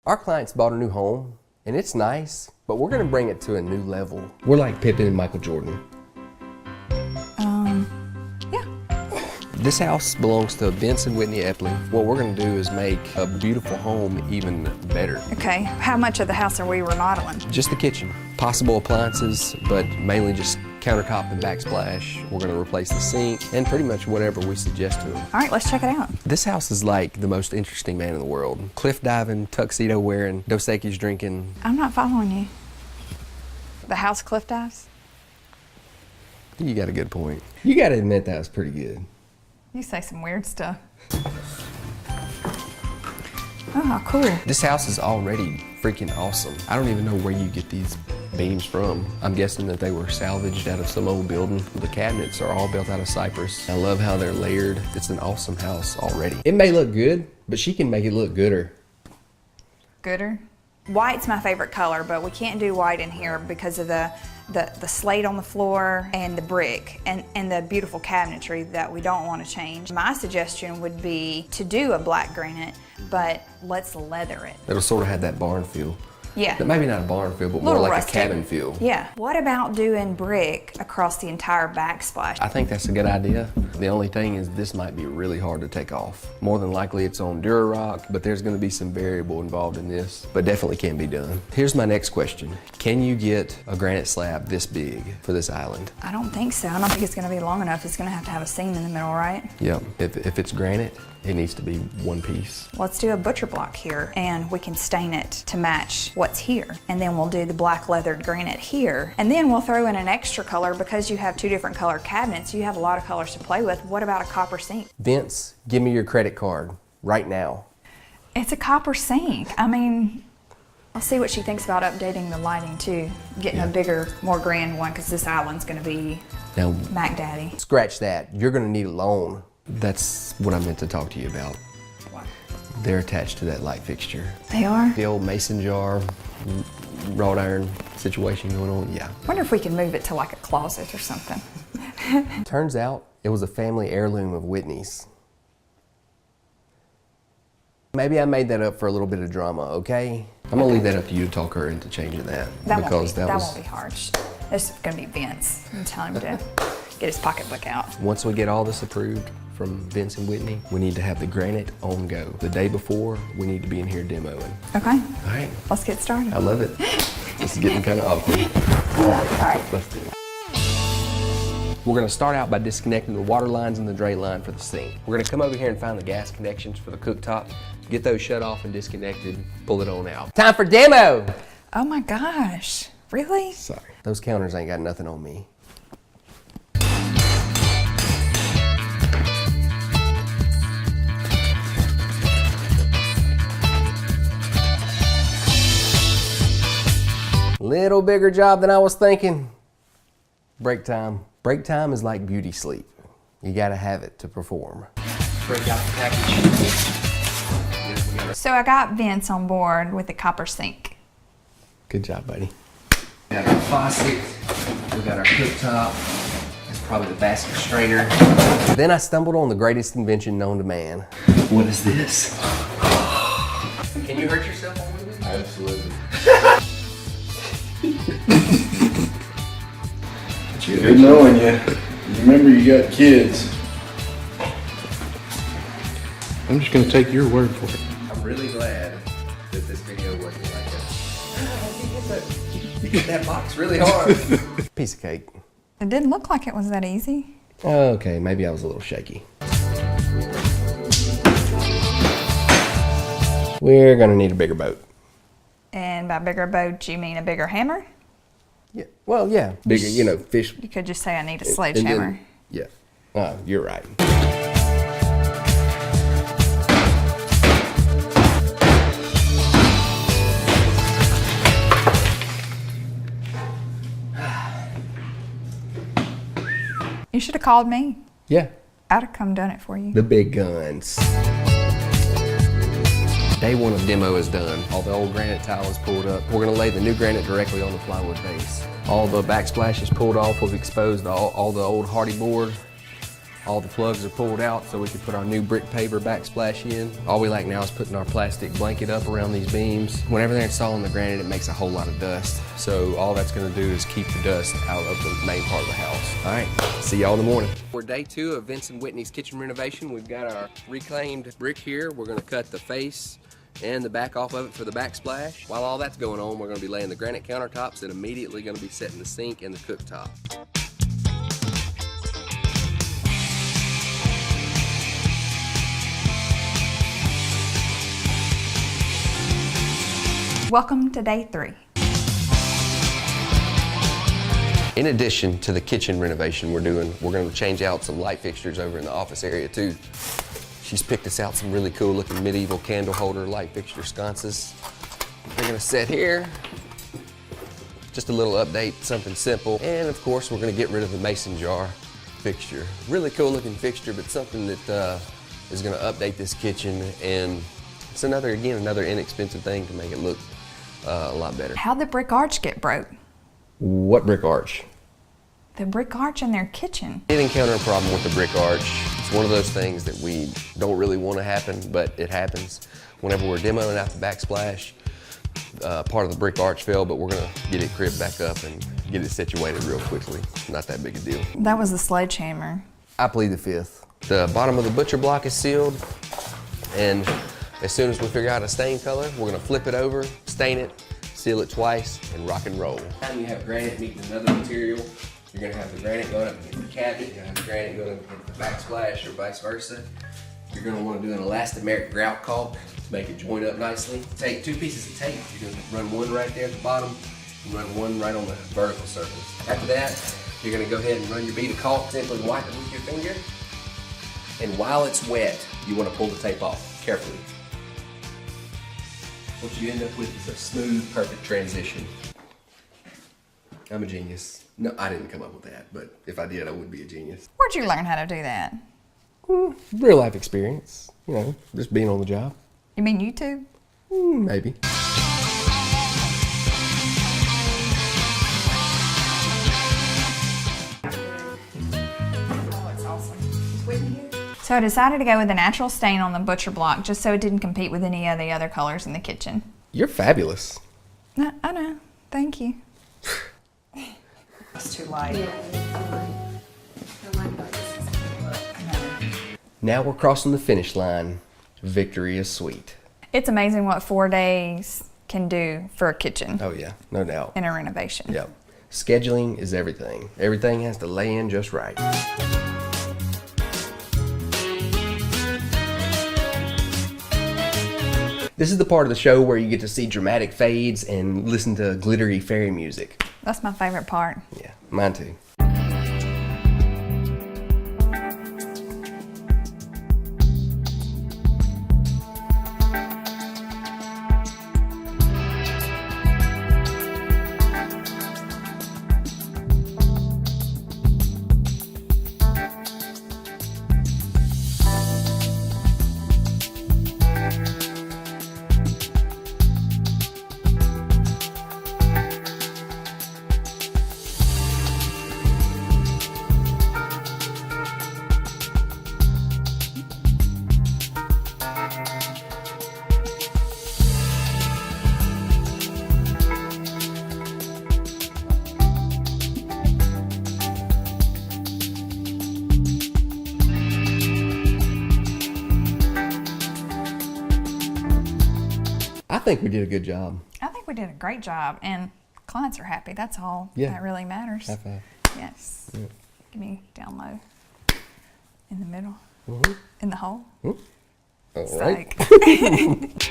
Our clients bought a new home, and it's nice, but we're gonna bring it to a new level. We're like Pippen and Michael Jordan. Yeah. This house belongs to Vince and Whitney Epley. What we're gonna do is make a beautiful home even better. Okay, how much of the house are we remodeling? Just the kitchen. Possible appliances, but mainly just countertop and backsplash. We're gonna replace the sink and pretty much whatever we suggest to them. All right, let's check it out. This house is like the most interesting man in the world. Cliff diving, tuxedo wearing, Dos Equis drinking. I'm not following you. The house cliff dives? You got a good point. You gotta admit that was pretty good. You say some weird stuff. Oh, cool. This house is already freaking awesome. I don't even know where you get these beams from. I'm guessing that they were salvaged out of some old building. The cabinets are all built out of cypress. I love how they're layered. It's an awesome house already. It may look good, but she can make it look gooder. Gooder? White's my favorite color, but we can't do white in here because of the slate on the floor and the brick and the beautiful cabinetry that we don't want to change. My suggestion would be to do a black granite, but let's leather it. It'll sort of have that barn feel. Yeah. Maybe not a barn feel, but more Little like rustic. a cabin feel. Yeah. What about doing brick across the entire backsplash? I think that's a good idea. The only thing is this might be really hard to take off. More than likely it's on Durarock, but there's gonna be some variable involved in this, but definitely can be done. Here's my next question. Can you get a granite slab this big for this island? I don't think so. I don't think it's gonna be long enough. It's gonna have to have a seam in the middle, right? Yep, if it's granite, it needs to be one piece. Let's do a butcher block here and we can stain it to match what's here. And then we'll do the black leathered granite here. And then we'll throw in an extra color because you have two different color cabinets. You have a lot of colors to play with. What about a copper sink? Vince, give me your credit card right now. It's a copper sink. I mean, I'll see what she thinks about updating the lighting too. Getting a bigger, more grand one because this island's gonna be Now, Mac Daddy. scratch that. You're gonna need a loan. That's what I meant to talk to you about. What? They're attached to that light fixture. They are? The old mason jar, wrought iron situation going on, yeah. Wonder if we can move it to like a closet or something. Turns out it was a family heirloom of Whitney's. Maybe I made that up for a little bit of drama, okay? I'm gonna leave that up to you to talk her into changing that. That won't be hard. It's gonna be Vince. I'm telling him to get his pocketbook out. Once we get all this approved from Vince and Whitney, we need to have the granite on go. The day before, we need to be in here demoing. Okay. All right. Let's get started. I love it. This is getting kind of awkward. All right. Let's do it. We're gonna start out by disconnecting the water lines and the drain line for the sink. We're gonna come over here and find the gas connections for the cooktop, get those shut off and disconnected, pull it on out. Time for demo! Oh my gosh. Really? Sorry. Those counters ain't got nothing on me. Little bigger job than I was thinking. Break time. Break time is like beauty sleep. You gotta have it to perform. Break out the package. So I got Vince on board with the copper sink. Good job, buddy. We got our faucet, we got our cooktop. That's probably the basket strainer. Then I stumbled on the greatest invention known to man. What is this? Can you hurt yourself on with it? Absolutely. Good knowing you. Remember, you got kids. I'm just gonna take your word for it. I'm really glad that this video wasn't like that. You get that box really hard. Piece of cake. It didn't look like it was that easy. Okay, maybe I was a little shaky. We're gonna need a bigger boat. And by bigger boat, you mean a bigger hammer? Yeah. Well, yeah. Bigger, you know, fish. You could just say I need a sledgehammer. Yeah. You're right. You should have called me. Yeah. I'd have come done it for you. The big guns. Day one of demo is done. All the old granite tile is pulled up. We're gonna lay the new granite directly on the plywood base. All the backsplash is pulled off. We've exposed all the old hardy board. All the plugs are pulled out so we can put our new brick paver backsplash in. All we like now is putting our plastic blanket up around these beams. Whenever they're installing the granite, it makes a whole lot of dust. So all that's gonna do is keep the dust out of the main part of the house. All right, see y'all in the morning. For day 2 of Vince and Whitney's kitchen renovation, we've got our reclaimed brick here. We're gonna cut the face and the back off of it for the backsplash. While all that's going on, we're gonna be laying the granite countertops and immediately gonna be setting the sink and the cooktop. Welcome to day 3. In addition to the kitchen renovation we're going to change out some light fixtures over in the office area too. She's picked us out some really cool looking medieval candle holder light fixture sconces. They're going to sit here. Just a little update, something simple. And of course we're going to get rid of the mason jar fixture. Really cool looking fixture, but something that is going to update this kitchen, and it's another inexpensive thing to make it look a lot better. How'd the brick arch get broke? What brick arch? The brick arch in their kitchen. Did encounter a problem with the brick arch. It's one of those things that we don't really want to happen, but it happens. Whenever we're demoing out the backsplash, part of the brick arch fell, but we're gonna get it cribbed back up and get it situated real quickly. Not that big a deal. That was the sledgehammer. I plead the 5th. The bottom of the butcher block is sealed, and as soon as we figure out a stain color, we're gonna flip it over, stain it, seal it twice, and rock and roll. Anytime you have granite meeting another material, you're gonna have the granite going up into the cabinet, you're gonna have the granite going up into the backsplash, or vice versa. You're gonna wanna do an elastomeric grout caulk to make it join up nicely. Take 2 pieces of tape. You're gonna run one right there at the bottom, and run one right on the vertical surface. After that, you're gonna go ahead and run your bead of caulk, simply wipe it with your finger. And while it's wet, you wanna pull the tape off, carefully. What you end up with is a smooth, perfect transition. I'm a genius. No, I didn't come up with that, but if I did, I would be a genius. Where'd you learn how to do that? Real life experience, just being on the job. You mean YouTube? Maybe. So I decided to go with a natural stain on the butcher block just so it didn't compete with any of the other colors in the kitchen. You're fabulous. I know. Thank you. It's too light. Now we're crossing the finish line. Victory is sweet. It's amazing what 4 days can do for a kitchen. Oh yeah, no doubt. In a renovation. Yep. Scheduling is everything. Everything has to lay in just right. This is the part of the show where you get to see dramatic fades and listen to glittery fairy music. That's my favorite part. Yeah, mine too. I think we did a good job. I think we did a great job, and clients are happy. That's all that really matters. High five. Yes. Yeah. Give me down low. In the middle. Mm-hmm. In the hole. Mm-hmm. All right. Psych.